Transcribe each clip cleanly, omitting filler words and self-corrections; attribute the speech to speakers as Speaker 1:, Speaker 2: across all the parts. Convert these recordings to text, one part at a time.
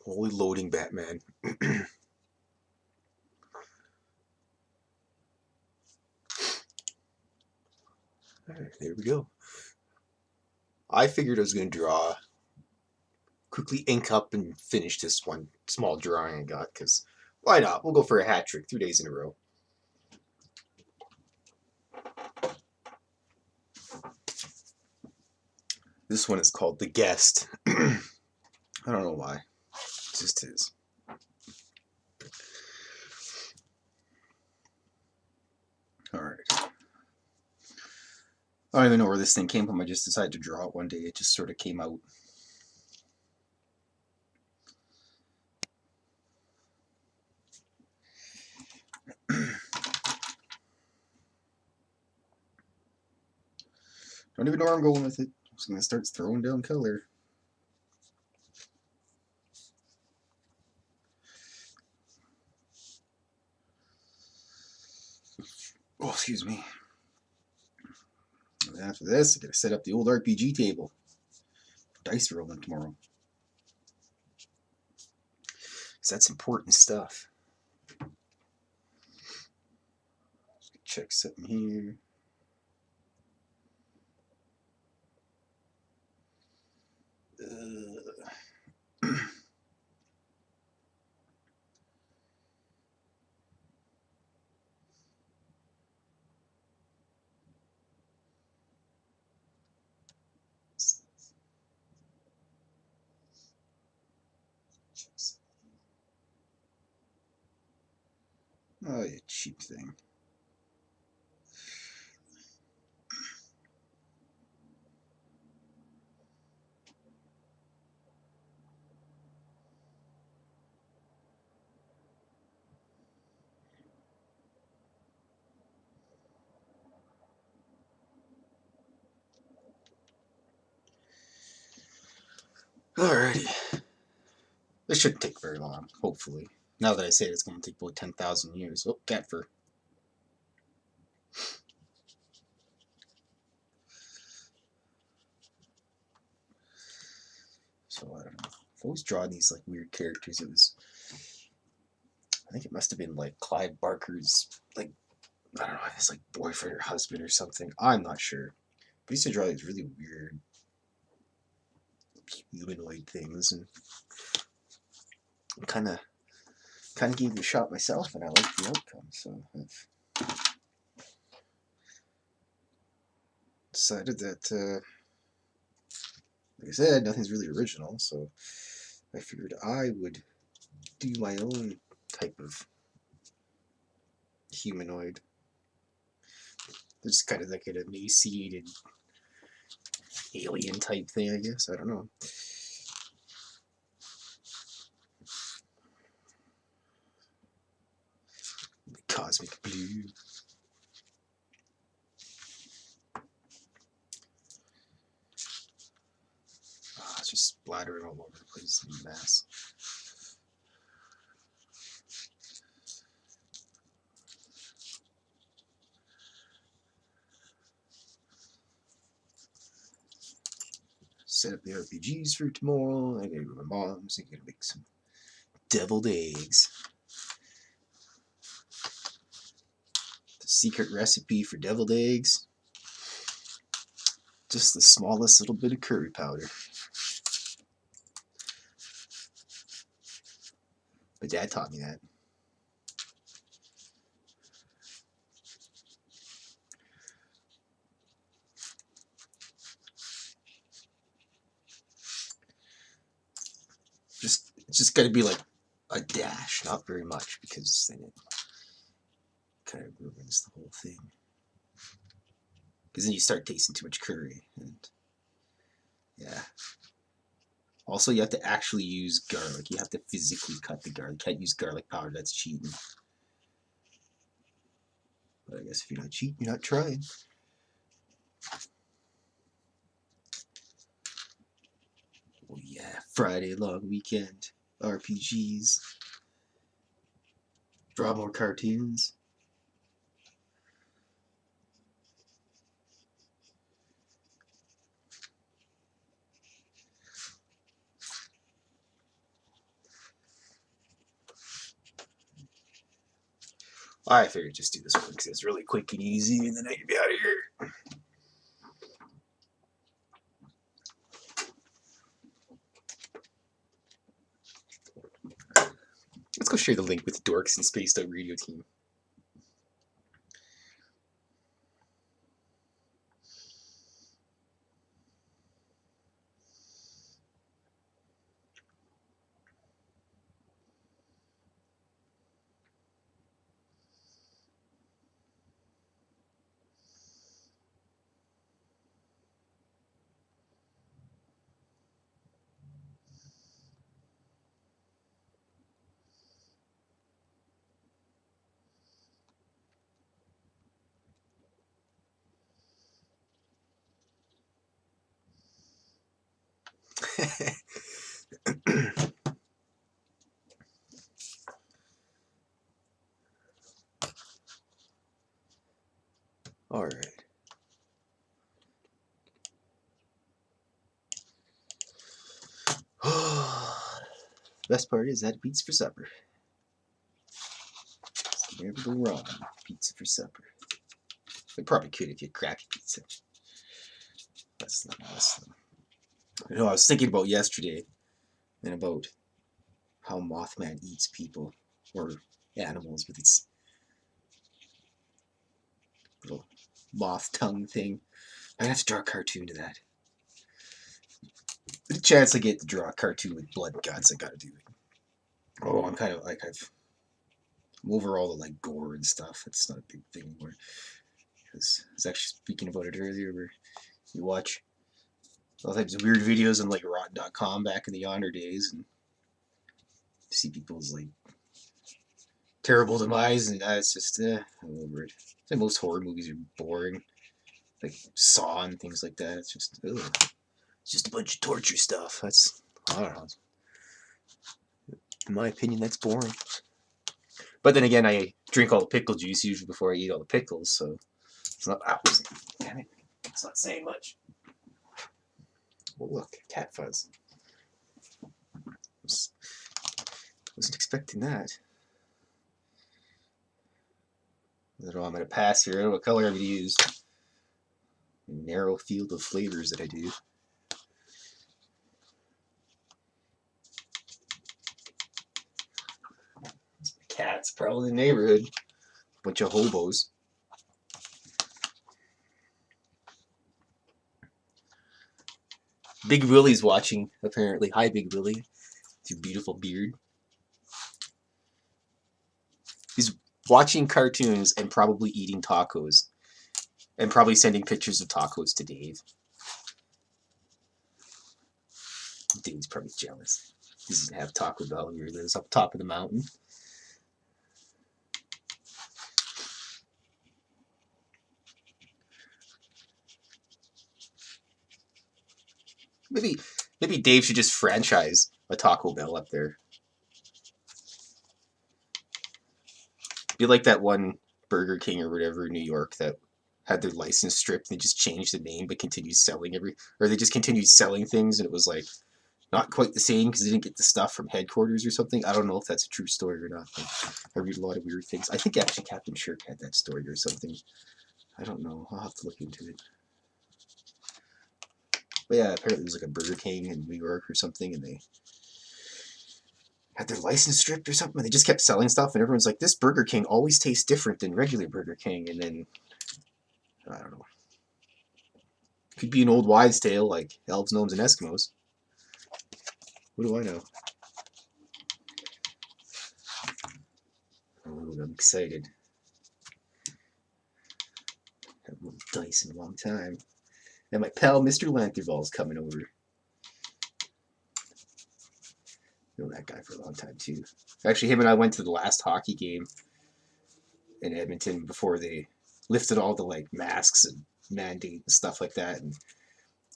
Speaker 1: Holy loading, Batman. Alright, there we go. I figured I was going to draw, quickly ink up and finish this one small drawing I got, because why not? We'll go for a hat trick 3 days in a row. This one is called The Guest. I don't know why. It just is. Alright. I don't even know where this thing came from. I just decided to draw it one day. It just sort of came out. Don't even know where I'm going with it. I'm just going to start throwing down color. Oh, excuse me. And after this, I gotta set up the old RPG table. Dice rolling tomorrow. Because that's important stuff. Check something here. Oh, you cheap thing. Alrighty. This shouldn't take very long, hopefully. Now that I say it, it's going to take about 10,000 years. Oh, cat fur. So, I don't know. I've always drawn these, like, weird characters. I think it must have been, like, Clive Barker's, like, I don't know, his, like, boyfriend or husband or something. I'm not sure. But he used to draw these really weird humanoid things, and kind of gave it a shot myself, and I liked the outcome, so I've decided that, like I said, nothing's really original, so I figured I would do my own type of humanoid. It's kind of like an emaciated alien type thing, I guess. I don't know. Cosmic blue. Oh, it's just splattering all over the place in a mess. Set up the RPGs for tomorrow. I gotta go to my mom's. I gotta make some deviled eggs. The secret recipe for deviled eggs. Just the smallest little bit of curry powder. My dad taught me that. It's just gotta be like a dash, not very much, because then it kind of ruins the whole thing. Because then you start tasting too much curry, and yeah. Also, you have to actually use garlic. You have to physically cut the garlic. You can't use garlic powder. That's cheating. But I guess if you're not cheating, you're not trying. Oh yeah, Friday long weekend. RPGs. Draw more cartoons. I figured just do this one because it's really quick and easy, and then I can be out of here. Let's go share the link with the Dorks and Spaced Out Radio team. All right. Best part is I had pizza for supper. So never go wrong. Pizza for supper. We probably could if you had crappy pizza. That's not nice. You know, I was thinking about yesterday and about how Mothman eats people or animals with its little moth tongue thing. I'd have to draw a cartoon to that. The chance I get to draw a cartoon with blood and guts, I gotta do it. Oh, I'm kind of like I'm over all the like gore and stuff. It's not a big thing anymore. Because I was actually speaking about it earlier, where you watch all types of weird videos on like rotten.com back in the yonder days, and see people's like terrible demise, and it's just I'm over it. I think most horror movies are boring, like Saw and things like that. It's just it's just a bunch of torture stuff. That's, I don't know. In my opinion, that's boring. But then again, I drink all the pickle juice usually before I eat all the pickles, so it's not. Damn it! It's not saying much. Well, look, cat fuzz. Wasn't expecting that. I don't know, I'm going to pass here. I don't know what color I'm going to use. A narrow field of flavors that I do. Cats, probably in the neighborhood. Bunch of hobos. Big Willie's watching, apparently. Hi, Big Willie. With your beautiful beard. He's watching cartoons and probably eating tacos. And probably sending pictures of tacos to Dave. Dave's probably jealous. He doesn't have Taco Bell where he lives up top of the mountain. Maybe Dave should just franchise a Taco Bell up there. Be like that one Burger King or whatever in New York that had their license stripped and they just changed the name but continued selling they just continued selling things, and it was like not quite the same because they didn't get the stuff from headquarters or something. I don't know if that's a true story or not. I read a lot of weird things. I think actually Captain Shirk had that story or something. I don't know. I'll have to look into it. But yeah, apparently it was like a Burger King in New York or something, and they had their license stripped or something, and they just kept selling stuff, and everyone's like, this Burger King always tastes different than regular Burger King, and then, I don't know. Could be an old wives' tale, like elves, gnomes, and Eskimos. What do I know? Oh, I'm excited. Haven't rolled dice in a long time. And my pal, Mr. Lanthervall's coming over. Known that guy for a long time, too. Actually, him and I went to the last hockey game in Edmonton before they lifted all the, like, masks and mandate and stuff like that. And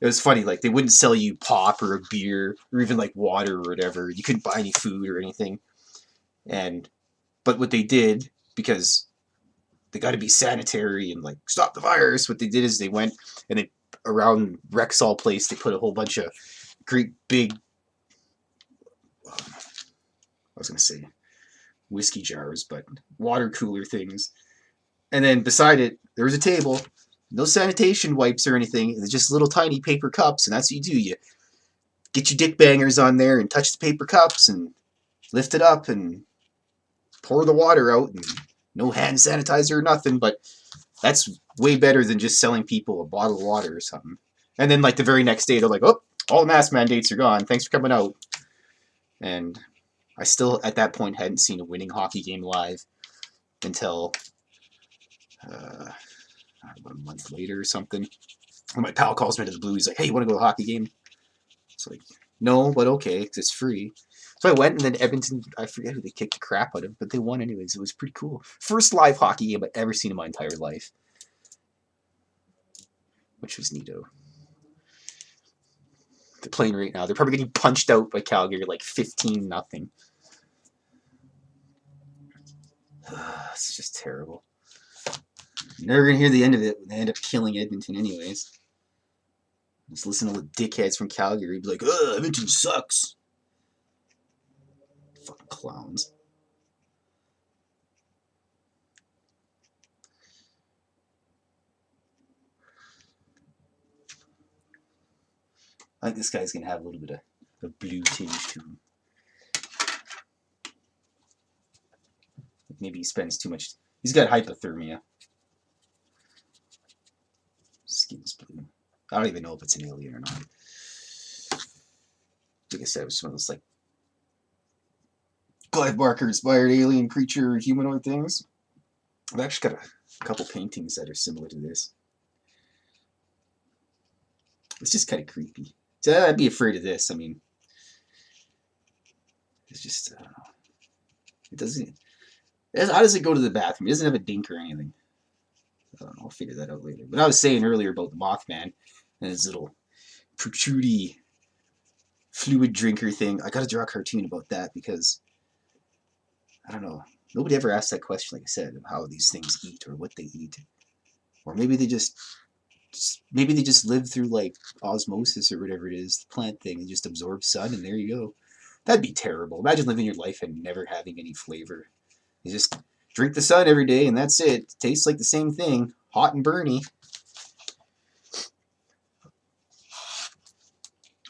Speaker 1: it was funny, like, they wouldn't sell you pop or a beer or even, like, water or whatever. You couldn't buy any food or anything. But what they did, because they got to be sanitary and, like, stop the virus, what they did is they went and they, around Rexall Place, they put a whole bunch of great big, I was going to say, whiskey jars, but water cooler things. And then beside it, there was a table, no sanitation wipes or anything. It's just little tiny paper cups, and that's what you do. You get your dick bangers on there and touch the paper cups and lift it up and pour the water out, and no hand sanitizer or nothing, but that's way better than just selling people a bottle of water or something. And then, like, the very next day, they're like, oh, all the mask mandates are gone. Thanks for coming out. And I still, at that point, hadn't seen a winning hockey game live until about a month later or something. And my pal calls me to the blue. He's like, hey, you want to go to a hockey game? It's like, no, but okay, because it's free. So I went, and then Edmonton, I forget who they kicked the crap out of, but they won anyways. It was pretty cool. First live hockey game I've ever seen in my entire life. Which was neato. They're playing right now. They're probably getting punched out by Calgary like 15-0. It's just terrible. You're never going to hear the end of it when they end up killing Edmonton anyways. Just listen to the dickheads from Calgary be like, ugh, Edmonton sucks. Fucking clowns. I think this guy's going to have a little bit of a blue tinge to him. Maybe he spends too much. He's got hypothermia. Skin's blue. I don't even know if it's an alien or not. Like I said, it was one of those like Clive Barker inspired alien creature humanoid things. I've actually got a couple paintings that are similar to this. It's just kind of creepy. So I'd be afraid of this. I mean, it's just, I don't know. It doesn't. How does it go to the bathroom? It doesn't have a dink or anything. I don't know. I'll figure that out later. But I was saying earlier about the Mothman and his little protrudy fluid drinker thing. I got to draw a cartoon about that because I don't know. Nobody ever asked that question, like I said, of how these things eat or what they eat, or maybe they just live through like osmosis or whatever it is, the plant thing, and just absorb sun, and there you go. That'd be terrible. Imagine living your life and never having any flavor. You just drink the sun every day, and that's it. It tastes like the same thing, hot and burny.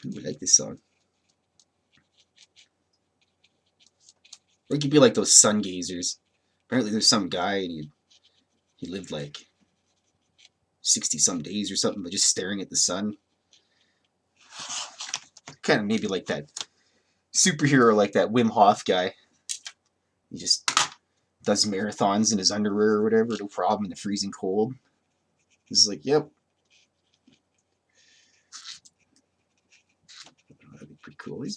Speaker 1: Ooh, I like this song. Or you could be like those sun gazers. Apparently there's some guy, and he lived like 60-some days or something, but just staring at the sun. Kind of maybe like that superhero, like that Wim Hof guy. He just does marathons in his underwear or whatever, no problem in the freezing cold. He's like, yep. That'd be pretty cool. He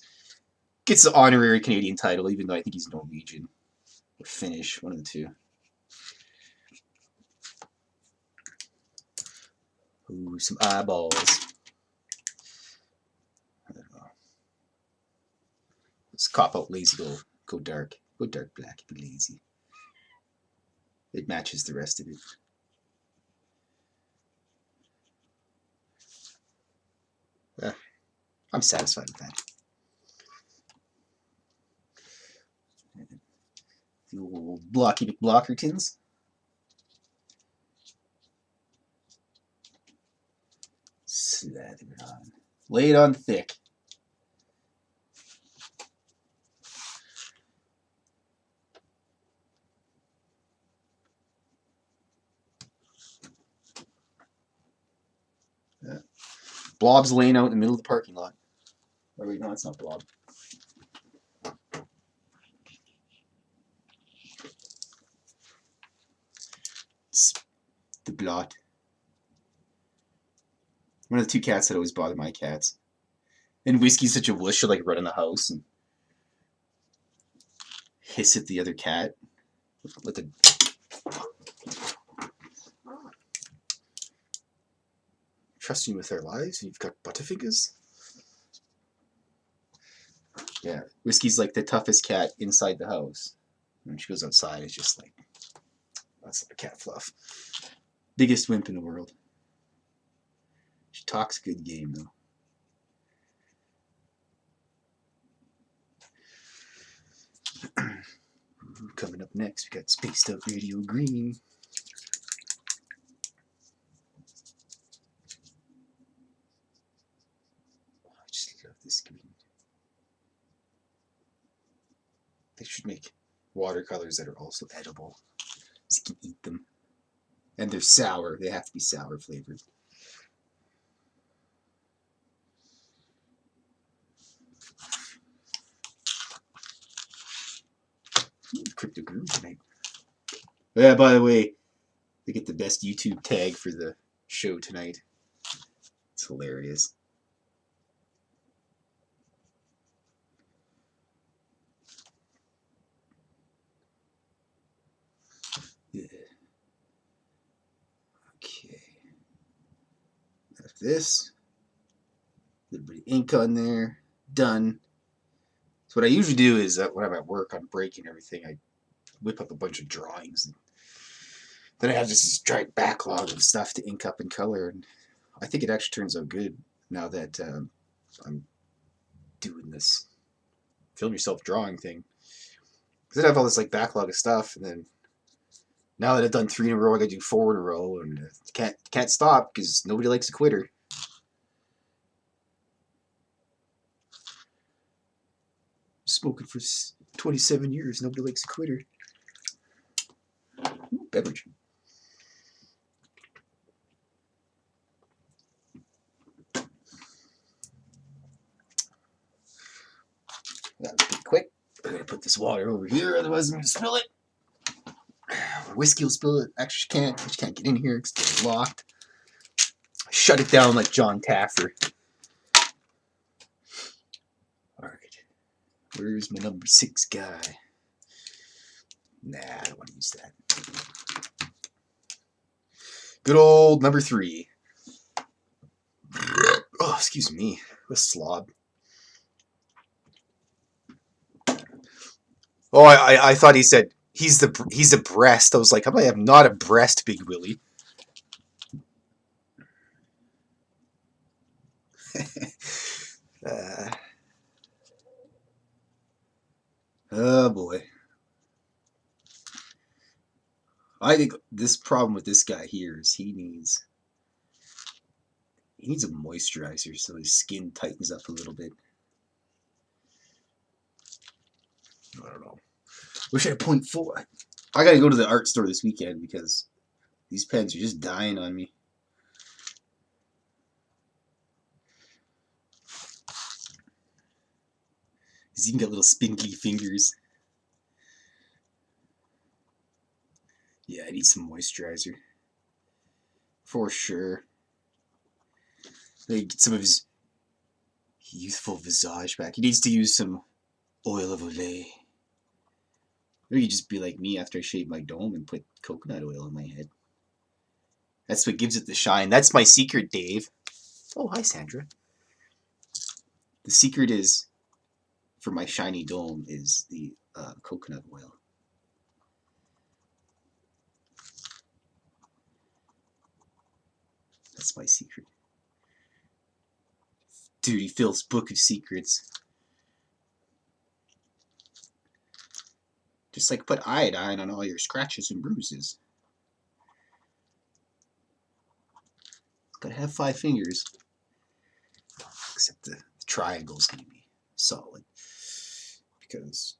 Speaker 1: gets the honorary Canadian title, even though I think he's Norwegian or Finnish, one of the two. Ooh, some eyeballs. I don't know. Let's cop out lazy, go dark. Go dark black, be lazy. It matches the rest of it. I'm satisfied with that. The old blocky McBlockertons. Slather it on. Lay it on thick. Yeah. Blob's laying out in the middle of the parking lot. Oh wait, no, it's not Blob. It's the Blot. One of the two cats that always bother my cats. And Whiskey's such a wuss, she'll like run in the house and hiss at the other cat. Let the trusting with their lives, and you've got Butterfingers. Yeah, Whiskey's like the toughest cat inside the house. When she goes outside, it's just like, that's like cat fluff. Biggest wimp in the world. She talks good game though. Coming up next, we got Spaced Out Radio Green. I just love this green. They should make watercolors that are also edible. So you can eat them. And they're sour. They have to be sour flavored. Crypto Groove tonight. Yeah, by the way, they get the best YouTube tag for the show tonight. It's hilarious. Yeah. Okay. Have this. A little bit of ink on there. Done. So what I usually do is when I'm at work on break and everything, I whip up a bunch of drawings. And then I have this giant backlog of stuff to ink up in color, and I think it actually turns out good now that I'm doing this film yourself drawing thing. Because I have all this like backlog of stuff, and then now that I've done 3 in a row, I gotta do 4 in a row, and can't stop because nobody likes a quitter. Smoking for 27 years, nobody likes a quitter. Ooh, beverage. That was pretty quick. I'm gonna put this water over here, otherwise I'm gonna spill it. Whiskey will spill it. Actually, she can't get in here because it's locked. Shut it down like John Taffer. Alright. Where's my number 6 guy? Nah, I don't want to use that. Good old number 3. Oh, excuse me. What a slob. Oh, I thought he said he's a breast. I was like, I am not a breast, Big Willie. Oh boy. I think this problem with this guy here is he needs a moisturizer so his skin tightens up a little bit. I don't know. Wish I had 0.4. I gotta go to the art store this weekend because these pens are just dying on me. He's even got little spindly fingers. Yeah, I need some moisturizer. For sure. Maybe get some of his youthful visage back. He needs to use some oil of Olay. Or you just be like me after I shave my dome and put coconut oil on my head. That's what gives it the shine. That's my secret, Dave. Oh, hi, Sandra. The secret is, for my shiny dome, is the coconut oil. That's my secret. Duty Fylth's Book of Secrets. Just like put iodine on all your scratches and bruises. Gotta have 5 fingers. Except the triangle's gonna be solid. Because,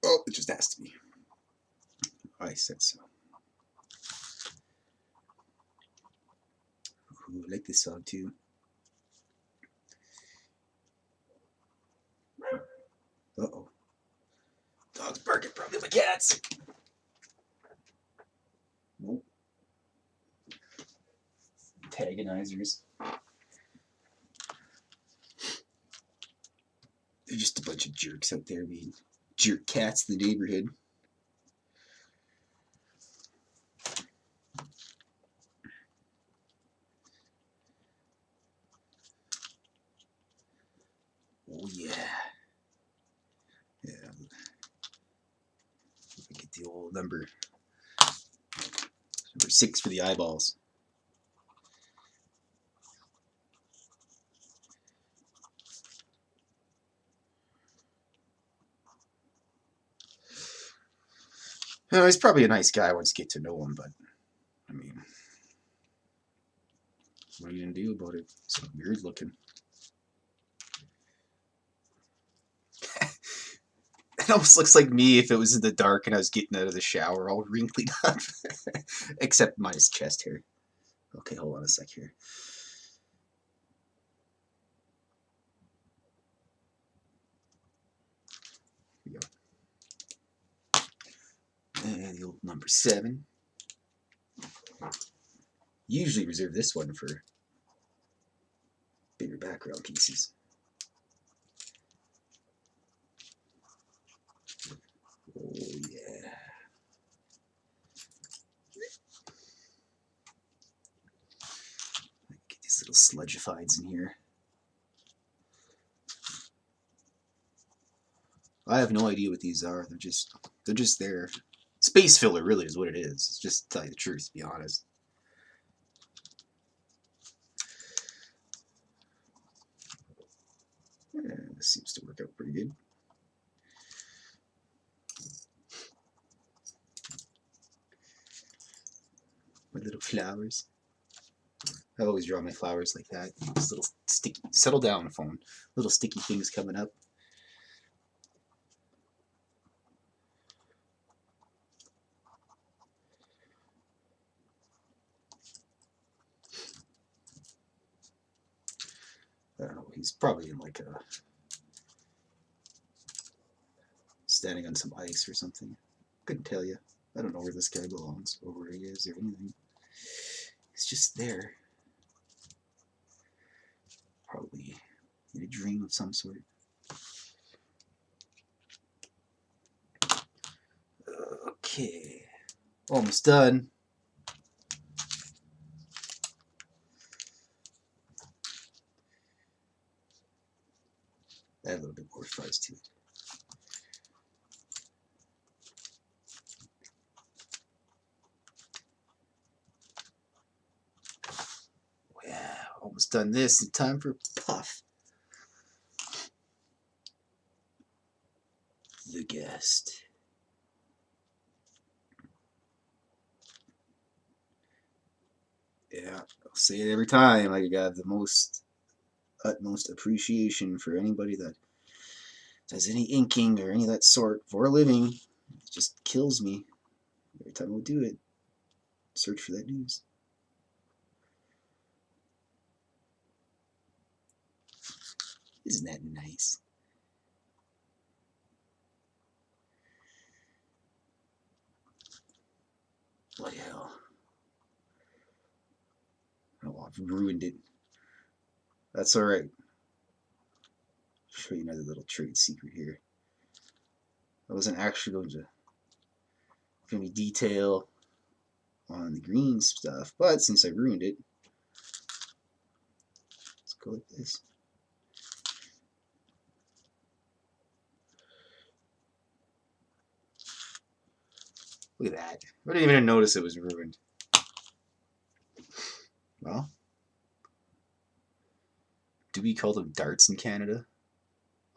Speaker 1: oh, it just has to be. I said so. Ooh, I like this song too. Uh-oh. Dog's barking, probably my cats. Nope. Antagonizers. They're just a bunch of jerks out there being jerk cats in the neighborhood. Oh yeah. Yeah. Get the old number 6 for the eyeballs. He's probably a nice guy once you get to know him, but I mean, what are you gonna do about it? It's weird looking. It almost looks like me if it was in the dark and I was getting out of the shower all wrinkled up. Except minus chest hair. Okay, hold on a sec here. Here we go. And the old number 7. Usually reserve this one for bigger background pieces. Oh yeah. Get these little sludgifieds in here. I have no idea what these are. They're just there. Space filler really is what it is. It's just to tell you the truth, to be honest. Yeah, this seems to work out pretty good. My little flowers. I always draw my flowers like that. These little sticky, settle down, phone. Little sticky things coming up. I don't know. He's probably in like a standing on some ice or something. Couldn't tell you. I don't know where this guy belongs or where he is or anything. He's just there. Probably in a dream of some sort. Okay. Almost done. Add a little bit more fuzz to it. Yeah, almost done this. In time for puff. The guest. Yeah, I'll say it every time. I got the utmost appreciation for anybody that does any inking or any of that sort for a living. It just kills me every time I do it. Search for that news. Isn't that nice? Bloody hell. Oh, I've ruined it. That's alright. Show you another little trade secret here. I wasn't actually going to give any detail on the green stuff, but since I ruined it, let's go like this. Look at that. I didn't even notice it was ruined. Well, do we call them darts in Canada?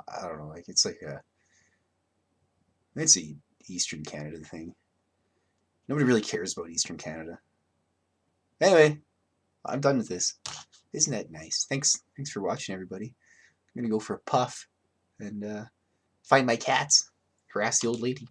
Speaker 1: I don't know. Like it's a Eastern Canada thing. Nobody really cares about Eastern Canada. Anyway, I'm done with this. Isn't that nice? Thanks for watching, everybody. I'm gonna go for a puff and find my cats. Harass the old lady.